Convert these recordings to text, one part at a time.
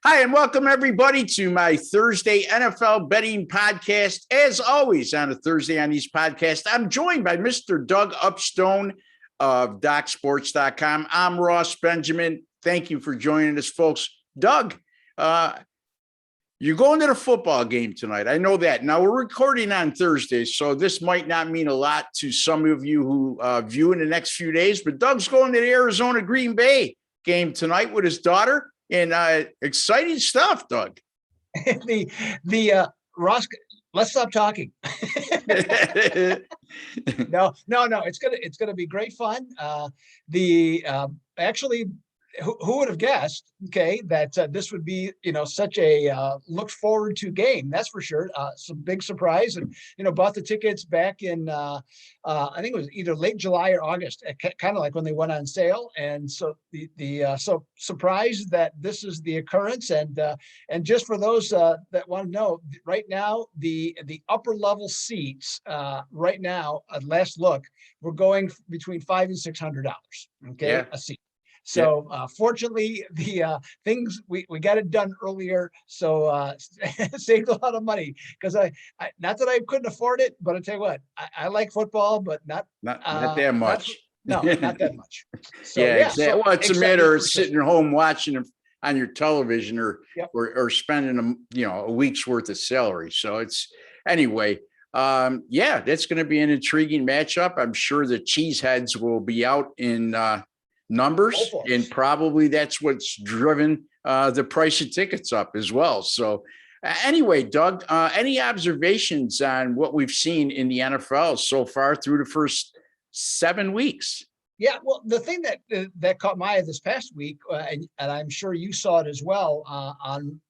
Hi, and welcome everybody to my Thursday NFL betting podcast. As always, on a Thursday on these podcasts, I'm joined by Mr. Doug Upstone of DocSports.com. I'm Ross Benjamin. Thank you for joining us, folks. Doug, you're going to the football game tonight. I know that. Now, we're recording on Thursday, so this might not mean a lot to some of you who view in the next few days, but Doug's going to the Arizona-Green Bay game tonight with his daughter. And exciting stuff, Doug. Ross, let's stop talking. No. It's gonna be great fun. Actually, who would have guessed? Okay, that this would be such a look forward to game. That's for sure. Some big surprise, and bought the tickets back in I think it was either late July or August, kind of like when they went on sale. And so so surprised that this is the occurrence. And just for those that want to know, right now the upper level seats right now at last look, we're going between $500 and $600. Okay, yeah. A seat. So fortunately, the things we got it done earlier, so saved a lot of money, because I not that I couldn't afford it, but I tell you what, I like football, but not that much. Not that much. So, exactly. So well, it's a matter of sitting at home watching them on your television, or spending a week's worth of salary. So it's anyway. That's going to be an intriguing matchup. I'm sure the cheeseheads will be out in numbers, and probably that's what's driven the price of tickets up as well. So anyway, Doug, any observations on what we've seen in the NFL so far through the first 7 weeks? Yeah, well, the thing that caught my eye this past week, and I'm sure you saw it as well, on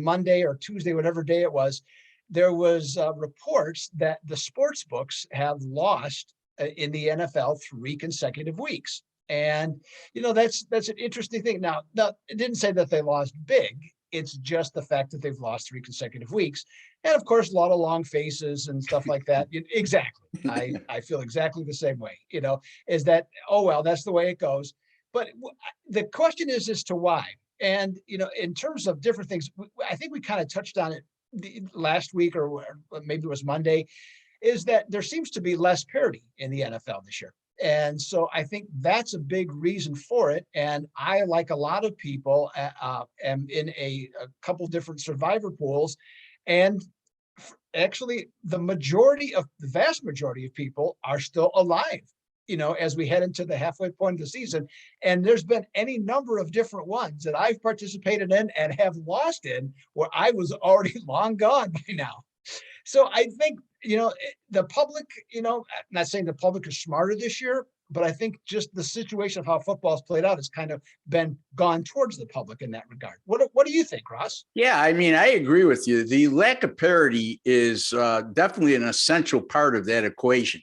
Monday or Tuesday, whatever day it was, there was reports that the sports books have lost in the NFL 3 consecutive weeks. And, that's an interesting thing. Now, it didn't say that they lost big. It's just the fact that they've lost 3 consecutive weeks. And of course, a lot of long faces and stuff like that. Exactly. I feel exactly the same way, is that, oh, well, that's the way it goes. But the question is as to why. And, in terms of different things, I think we kind of touched on it last week, or maybe it was Monday, is that there seems to be less parity in the NFL this year. And so I think that's a big reason for it. And I, like a lot of people, am in a couple different survivor pools. And actually, the vast majority of people are still alive, as we head into the halfway point of the season. And there's been any number of different ones that I've participated in and have lost in where I was already long gone by now. So I think, the public, I'm not saying the public is smarter this year, but I think just the situation of how football's played out has kind of been gone towards the public in that regard. What do you think, Ross? Yeah, I mean, I agree with you. The lack of parity is definitely an essential part of that equation.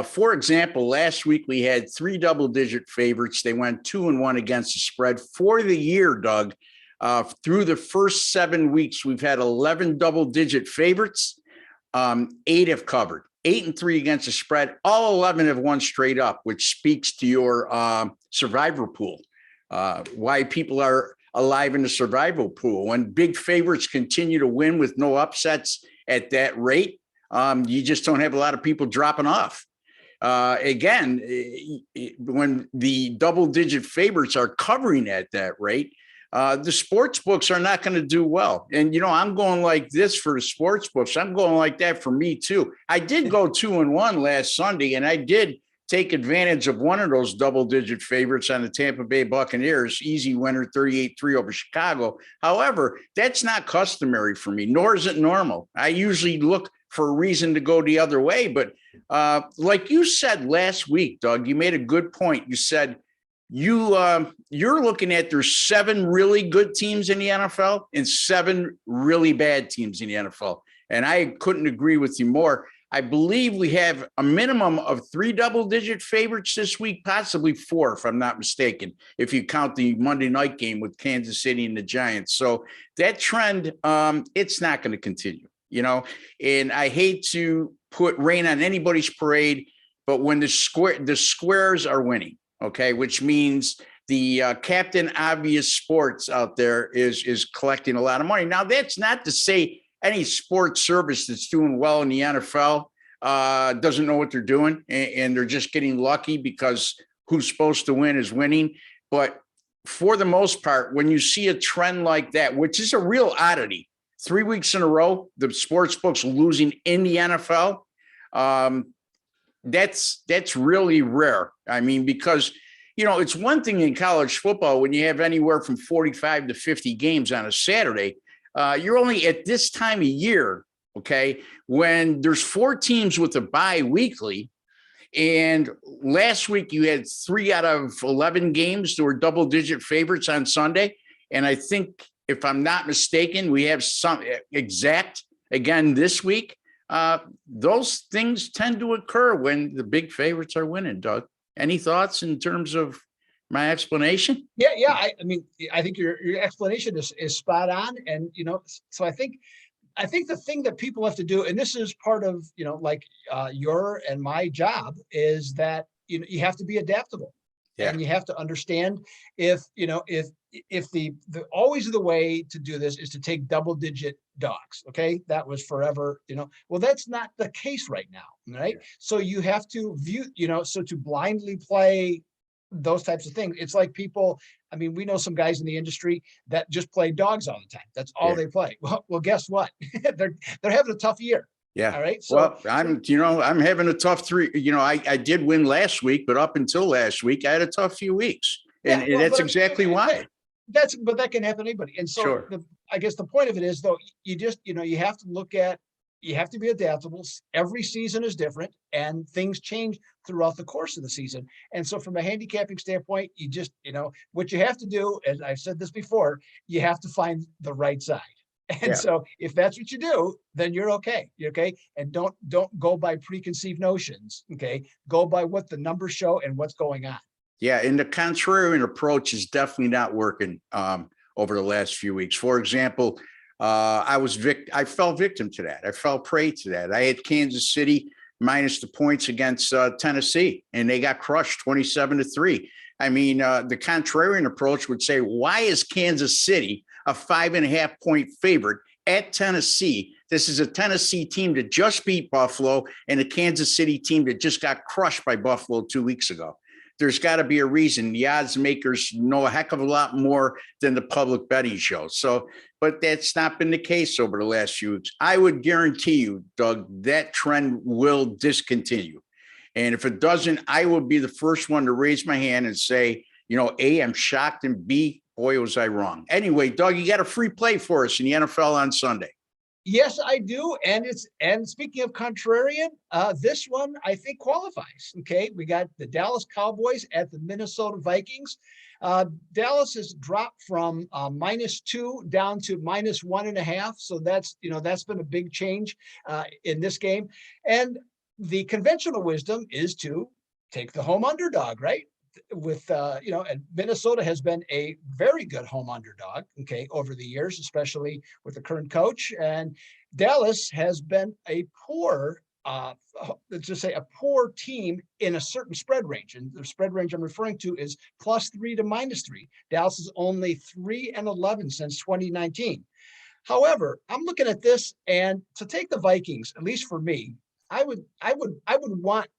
For example, last week we had 3 double-digit favorites. They went 2-1 against the spread. For the year, Doug, through the first 7 weeks, we've had 11 double-digit favorites. 8 have covered, 8-3 against the spread. All 11 have won straight up, which speaks to your survivor pool, why people are alive in the survival pool. When big favorites continue to win with no upsets at that rate, you just don't have a lot of people dropping off. Again, when the double-digit favorites are covering at that rate, the sports books are not going to do well. And, I'm going like this for the sports books. I'm going like that for me, too. I did go 2-1 last Sunday, and I did take advantage of one of those double-digit favorites on the Tampa Bay Buccaneers, easy winner, 38-3 over Chicago. However, that's not customary for me, nor is it normal. I usually look for a reason to go the other way. But like you said last week, Doug, you made a good point. You said, you're looking at there's 7 really good teams in the NFL and 7 really bad teams in the NFL. And I couldn't agree with you more. I believe we have a minimum of 3 double-digit favorites this week, possibly 4, if I'm not mistaken, if you count the Monday night game with Kansas City and the Giants. So that trend, it's not going to continue, and I hate to put rain on anybody's parade, but when the squares are winning, okay, which means the Captain Obvious Sports out there is collecting a lot of money. Now, that's not to say any sports service that's doing well in the NFL doesn't know what they're doing, and they're just getting lucky because who's supposed to win is winning. But for the most part, when you see a trend like that, which is a real oddity, 3 weeks in a row, the sports books losing in the NFL, that's really rare. I mean, because it's one thing in college football when you have anywhere from 45 to 50 games on a Saturday. You're only at this time of year, okay, when there's 4 teams with a bye weekly. And last week you had 3 out of 11 games that were double-digit favorites on Sunday. And I think, if I'm not mistaken, we have some exact again this week. Those things tend to occur when the big favorites are winning. Doug, any thoughts in terms of my explanation? Yeah. I mean, I think your explanation is spot on. And, so I think the thing that people have to do, and this is part of, your and my job, is that, you have to be adaptable. Yeah. And you have to understand if the always the way to do this is to take double-digit dogs. Okay. That was forever, well, that's not the case right now. Right. Yeah. So you have to view, so to blindly play those types of things. It's like people, I mean, we know some guys in the industry that just play dogs all the time. That's all they play. Well, guess what? they're having a tough year. Yeah. All right. So, well, I'm having a tough 3. I did win last week, but up until last week, I had a tough few weeks. And, that's exactly why. But that can happen to anybody. And so sure. I guess the point of it is, though, you just, you have to look at, you have to be adaptable. Every season is different and things change throughout the course of the season. And so from a handicapping standpoint, you just, what you have to do, as I've said this before, you have to find the right side. And so if that's what you do, then you're okay. You're okay. And don't go by preconceived notions. Okay. Go by what the numbers show and what's going on. Yeah. And the contrarian approach is definitely not working over the last few weeks. For example, I fell victim to that. I fell prey to that. I had Kansas City minus the points against Tennessee, and they got crushed 27-3. I mean, the contrarian approach would say, why is Kansas City a 5.5 point favorite at Tennessee? This is a Tennessee team that just beat Buffalo and a Kansas City team that just got crushed by Buffalo 2 weeks ago. There's got to be a reason. The odds makers know a heck of a lot more than the public betting shows. So, but that's not been the case over the last few weeks. I would guarantee you, Doug, that trend will discontinue. And if it doesn't, I will be the first one to raise my hand and say, A, I'm shocked, and B, boy, was I wrong. Anyway, Doug, you got a free play for us in the NFL on Sunday. Yes, I do. And speaking of contrarian, this one I think qualifies. Okay. We got the Dallas Cowboys at the Minnesota Vikings. Dallas has dropped from -2 down to -1.5. So that's been a big change in this game. And the conventional wisdom is to take the home underdog, right? With and Minnesota has been a very good home underdog, okay, over the years, especially with the current coach. And Dallas has been a poor, let's just say a poor team in a certain spread range. And the spread range I'm referring to is +3 to -3. Dallas is only 3-11 since 2019. However, I'm looking at this, and to take the Vikings, at least for me, I would want,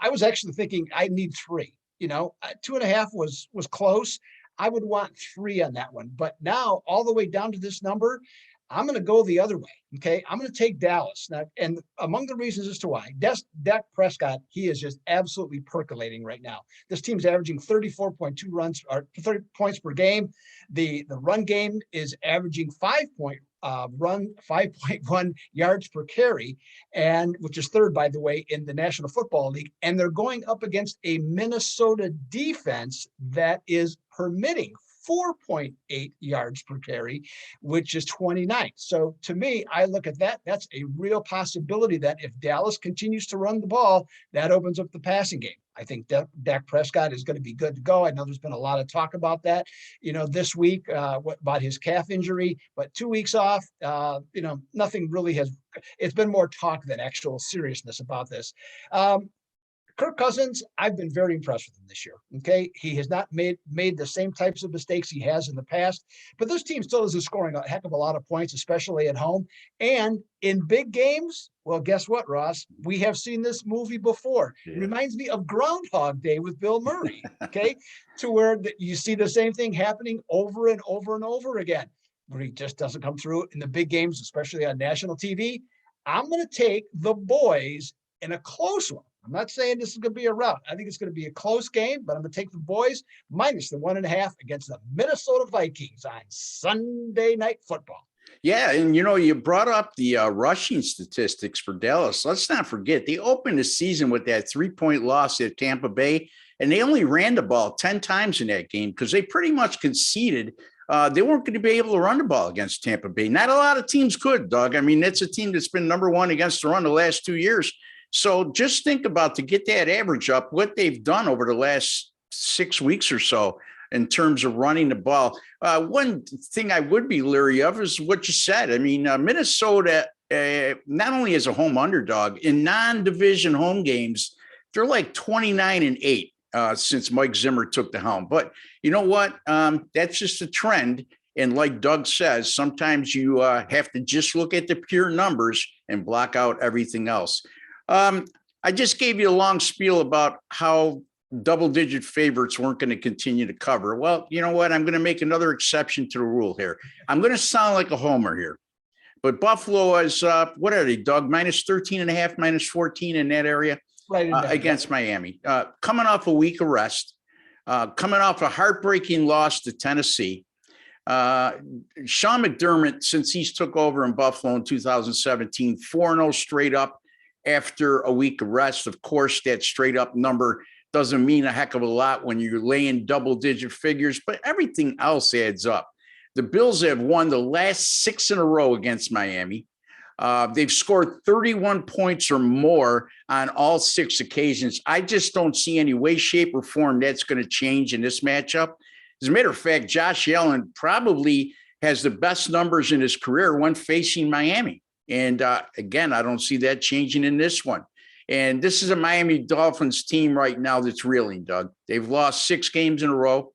I was actually thinking I need 3. 2.5 was close. I would want 3 on that one. But now all the way down to this number, I'm going to go the other way. Okay. I'm going to take Dallas. Now, and among the reasons as to why, Dak Prescott, he is just absolutely percolating right now. This team's averaging 34.2 runs or 30 points per game. The run game is averaging 5.1 yards per carry, and which is third, by the way, in the National Football League. And they're going up against a Minnesota defense that is permitting 4.8 yards per carry, which is 29. So to me, I look at that. That's a real possibility that if Dallas continues to run the ball, that opens up the passing game. I think Dak Prescott is going to be good to go. I know there's been a lot of talk about that, this week about his calf injury, but 2 weeks off, nothing really has. It's been more talk than actual seriousness about this. Kirk Cousins, I've been very impressed with him this year. Okay. He has not made the same types of mistakes he has in the past, but this team still isn't scoring a heck of a lot of points, especially at home. And in big games, well, guess what, Ross? We have seen this movie before. Yeah. It reminds me of Groundhog Day with Bill Murray. Okay. To where you see the same thing happening over and over and over again, where he just doesn't come through in the big games, especially on national TV. I'm going to take the boys in a close one. I'm not saying this is going to be a rout. I think it's going to be a close game, but I'm going to take the boys minus the 1.5 against the Minnesota Vikings on Sunday Night Football. Yeah, and you brought up the rushing statistics for Dallas. Let's not forget, they opened the season with that 3-point loss at Tampa Bay, and they only ran the ball 10 times in that game because they pretty much conceded they weren't going to be able to run the ball against Tampa Bay. Not a lot of teams could, Doug. I mean, that's a team that's been number one against the run the last 2 years. So just think about, to get that average up, what they've done over the last 6 weeks or so in terms of running the ball. One thing I would be leery of is what you said. I mean, Minnesota, not only as a home underdog, in non-division home games, they're like 29-8 since Mike Zimmer took the helm. But you know what? That's just a trend. And like Doug says, sometimes you have to just look at the pure numbers and block out everything else. I just gave you a long spiel about how double-digit favorites weren't going to continue to cover. Well, you know what? I'm going to make another exception to the rule here. I'm going to sound like a homer here. But Buffalo is, what are they, Doug? Minus 13.5, minus 14 in that area, right, against Miami. Coming off a week of rest, coming off a heartbreaking loss to Tennessee. Sean McDermott, since he's took over in Buffalo in 2017, 4-0 straight up after a week of rest. Of course, that straight up number doesn't mean a heck of a lot when you're laying double-digit figures, but everything else adds up. The Bills have won the last 6 in a row against Miami. They've scored 31 points or more on all 6 occasions. I just don't see any way, shape, or form that's going to change in this matchup. As a matter of fact, Josh Allen probably has the best numbers in his career when facing Miami. And again, I don't see that changing in this one. And this is a Miami Dolphins team right now that's reeling, Doug. They've lost 6 games in a row.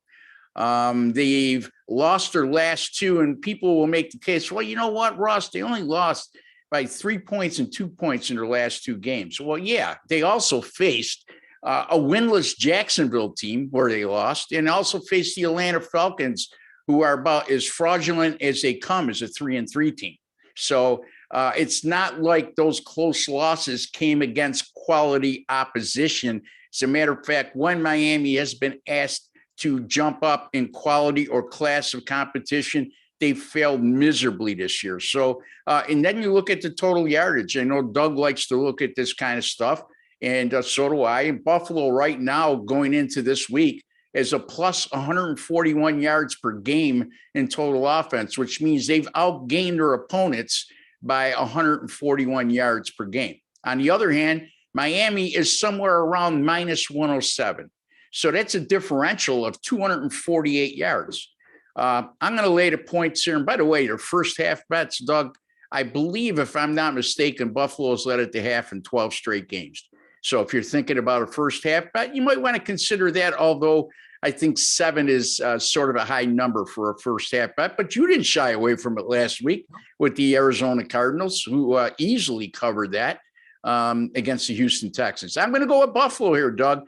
They've lost their last 2, and people will make the case, well, you know what, Ross, they only lost by 3 points and 2 points in their last 2 games. Well, yeah, they also faced a winless Jacksonville team where they lost, and also faced the Atlanta Falcons, who are about as fraudulent as they come as a 3-3 team. So it's not like those close losses came against quality opposition. As a matter of fact, when Miami has been asked to jump up in quality or class of competition, they've failed miserably this year. So, and then you look at the total yardage. I know Doug likes to look at this kind of stuff, and so do I. And Buffalo right now, going into this week, is a plus 141 yards per game in total offense, which means they've outgained their opponents by 141 yards per game. On the other hand, Miami is somewhere around minus 107. So that's a differential of 248 yards. I'm going to lay the points here. And by the way, their first half bets, Doug, I believe, if I'm not mistaken, Buffalo's led at the half in 12 straight games. So if you're thinking about a first half bet, you might want to consider that, although I think 7 is sort of a high number for a first half bet. But you didn't shy away from it last week with the Arizona Cardinals, who easily covered that against the Houston Texans. I'm going to go with Buffalo here, Doug.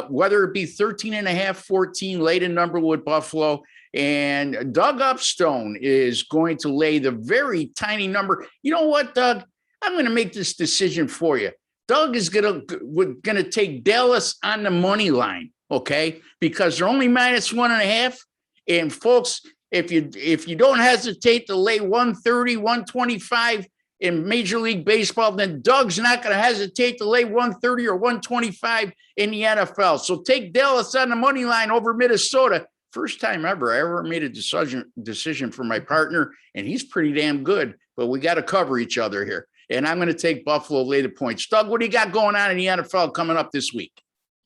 Whether it be 13.5, 14, late in number with Buffalo. And Doug Upstone is going to lay the very tiny number. You know what, Doug? I'm going to make this decision for you. Doug is going to take Dallas on the money line, okay? Because they're only minus 1.5. And folks, if you don't hesitate to lay 130, 125 in Major League Baseball, then Doug's not going to hesitate to lay 130 or 125 in the NFL. So take Dallas on the money line over Minnesota. First time ever I ever made a decision for my partner, and he's pretty damn good, but we got to cover each other here. And I'm going to take Buffalo, lay the points. Doug, what do you got going on in the NFL coming up this week?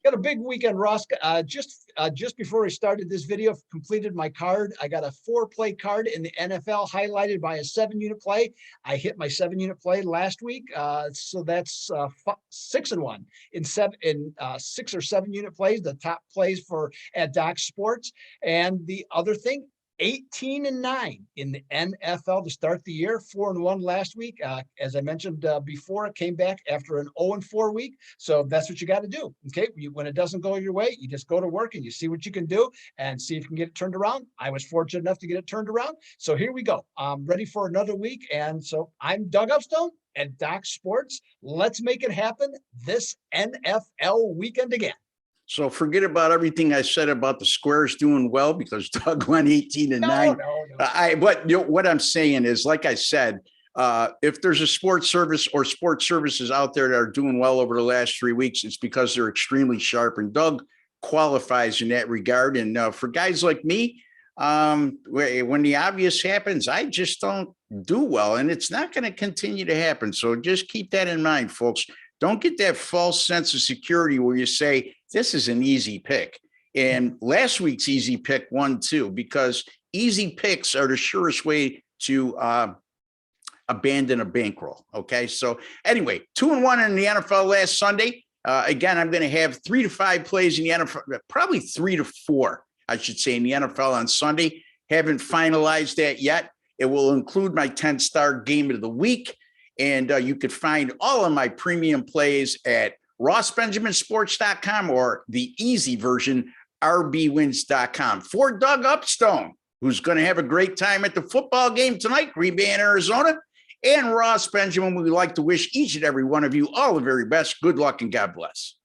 Got a big weekend, Ross. Just before we started this video, completed my card. I got a 4-play card in the NFL highlighted by a 7-unit play. I hit my 7-unit play last week, so that's 6-1 in 6 or 7-unit plays. The top plays for at Doc Sports, and the other thing. 18-9 in the NFL to start the year, 4-1 last week. As I mentioned before, it came back after an 0-4 week. So that's what you got to do. Okay. When it doesn't go your way, you just go to work and you see what you can do and see if you can get it turned around. I was fortunate enough to get it turned around. So here we go. I'm ready for another week. And so I'm Doug Upstone at Doc Sports. Let's make it happen this NFL weekend again. So forget about everything I said about the Squares doing well because Doug went 18-9. No. But what I'm saying is, like I said, if there's a sports service or sports services out there that are doing well over the last 3 weeks, it's because they're extremely sharp. And Doug qualifies in that regard. And for guys like me, when the obvious happens, I just don't do well. And it's not going to continue to happen. So just keep that in mind, folks. Don't get that false sense of security where you say, this is an easy pick. And last week's easy pick won too, because easy picks are the surest way to abandon a bankroll. Okay. So anyway, 2-1 in the NFL last Sunday. Again, I'm going to have 3 to 5 plays in the NFL, probably 3 to 4, I should say, in the NFL on Sunday. Haven't finalized that yet. It will include my 10-star game of the week. And you could find all of my premium plays at rossbenjaminsports.com or the easy version, rbwins.com. For Doug Upstone, who's going to have a great time at the football game tonight, Green Bay and Arizona, and Ross Benjamin, we'd like to wish each and every one of you all the very best. Good luck and God bless.